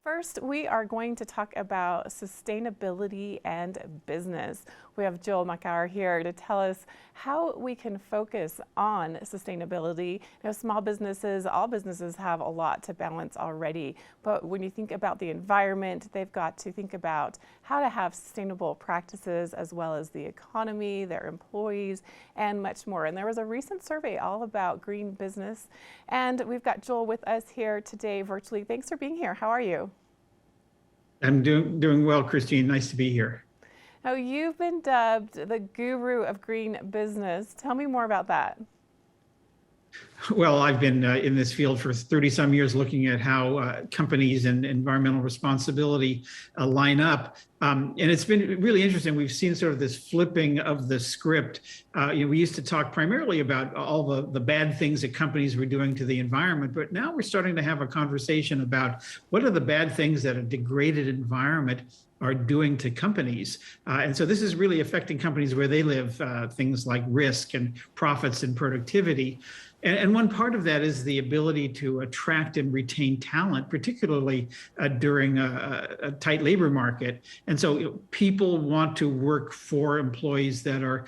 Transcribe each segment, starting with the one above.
First, we are going to talk about sustainability and business. We have Joel Makower here to tell us how we can focus on sustainability. Small businesses, all businesses have a lot to balance already, but when you think about the environment, they've got to think about how to have sustainable practices as well as the economy, their employees, and much more. And there was a recent survey all about green business, and we've got Joel with us here today virtually. Thanks for being here. How are you? I'm doing well, Christine. Nice to be here. Now, you've been dubbed the guru of green business. Tell me more about that. Well, I've been in this field for 30 some years looking at how companies and environmental responsibility line up. And it's been really interesting. We've seen sort of this flipping of the script. We used to talk primarily about all the bad things that companies were doing to the environment, but now we're starting to have a conversation about what are the bad things that a degraded environment are doing to companies. And so this is really affecting companies where they live, things like risk and profits and productivity. And one part of that is the ability to attract and retain talent, particularly during a tight labor market. And so people want to work for employees that are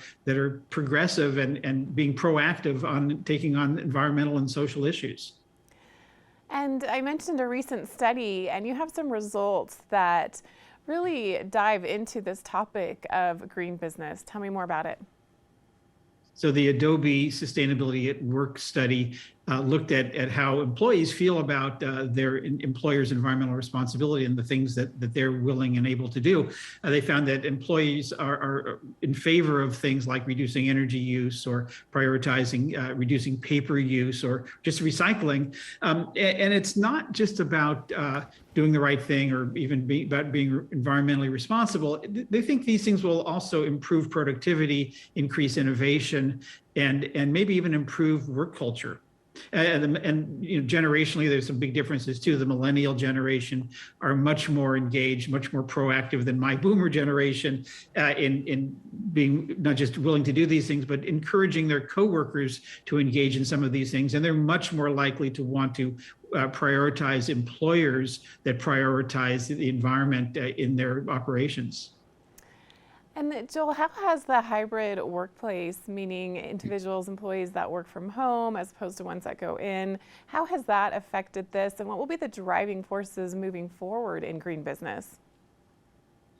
progressive and being proactive on taking on environmental and social issues. And I mentioned a recent study, and you have some results that really dive into this topic of green business. Tell me more about it. So the Adobe Sustainability at Work study looked at how employees feel about their employer's environmental responsibility and the things that they're willing and able to do. They found that employees are in favor of things like reducing energy use or prioritizing reducing paper use or just recycling. And it's not just about doing the right thing or even about being environmentally responsible. They think these things will also improve productivity, increase innovation, and maybe even improve work culture. And generationally, there's some big differences too. The millennial generation are much more engaged, much more proactive than my boomer generation in being not just willing to do these things, but encouraging their coworkers to engage in some of these things. And they're much more likely to want to prioritize employers that prioritize the environment in their operations. And Joel, how has the hybrid workplace, meaning individuals, employees that work from home as opposed to ones that go in, how has that affected this, and what will be the driving forces moving forward in green business?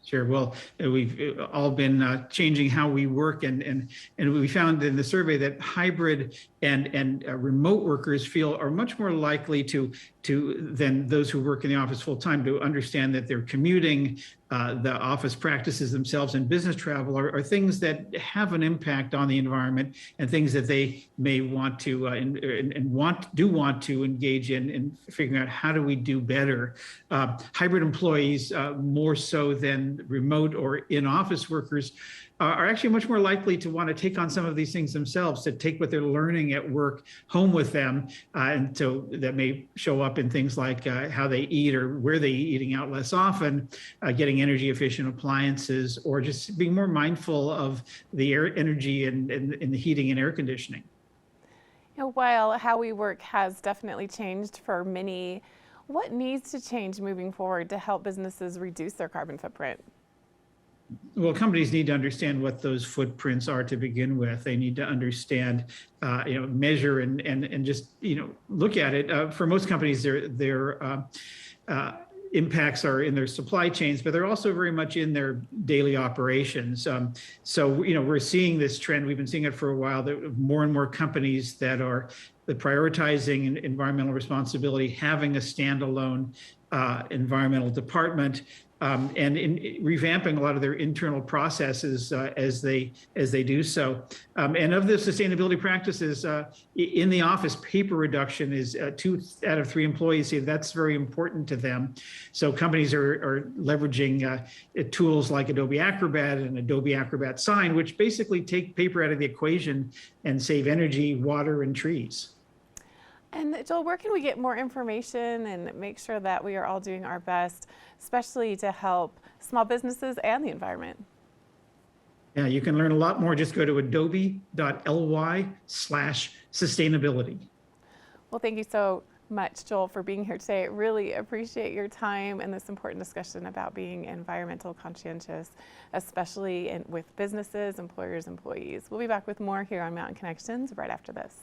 Sure. Well, we've all been changing how we work, and we found in the survey that hybrid and remote workers are much more likely to than those who work in the office full time to understand that they're commuting. The office practices themselves and business travel are things that have an impact on the environment and things that they may want to want to engage in figuring out how do we do better. Hybrid employees, more so than remote or in-office workers, are actually much more likely to want to take on some of these things themselves, to take what they're learning at work home with them. And so that may show up in things like how they eat or where they eat, eating out less often, getting energy efficient appliances, or just being more mindful of the energy and the heating and air conditioning. While how we work has definitely changed for many, what needs to change moving forward to help businesses reduce their carbon footprint? Well, companies need to understand what those footprints are to begin with. They need to understand, measure and just, look at it. For most companies, their impacts are in their supply chains, but they're also very much in their daily operations. So, we're seeing this trend. We've been seeing it for a while, that more and more companies that are prioritizing environmental responsibility, having a standalone environmental department, and in revamping a lot of their internal processes as they do so. And of the sustainability practices in the office, paper reduction is 2 out of 3 employees say that's very important to them. So companies are leveraging tools like Adobe Acrobat and Adobe Acrobat Sign, which basically take paper out of the equation and save energy, water, and trees. And Joel, where can we get more information and make sure that we are all doing our best, especially to help small businesses and the environment? Yeah, you can learn a lot more. Just go to adobe.ly/sustainability. Well, thank you so much, Joel, for being here today. I really appreciate your time and this important discussion about being environmental conscientious, especially with businesses, employers, employees. We'll be back with more here on Mountain Connections right after this.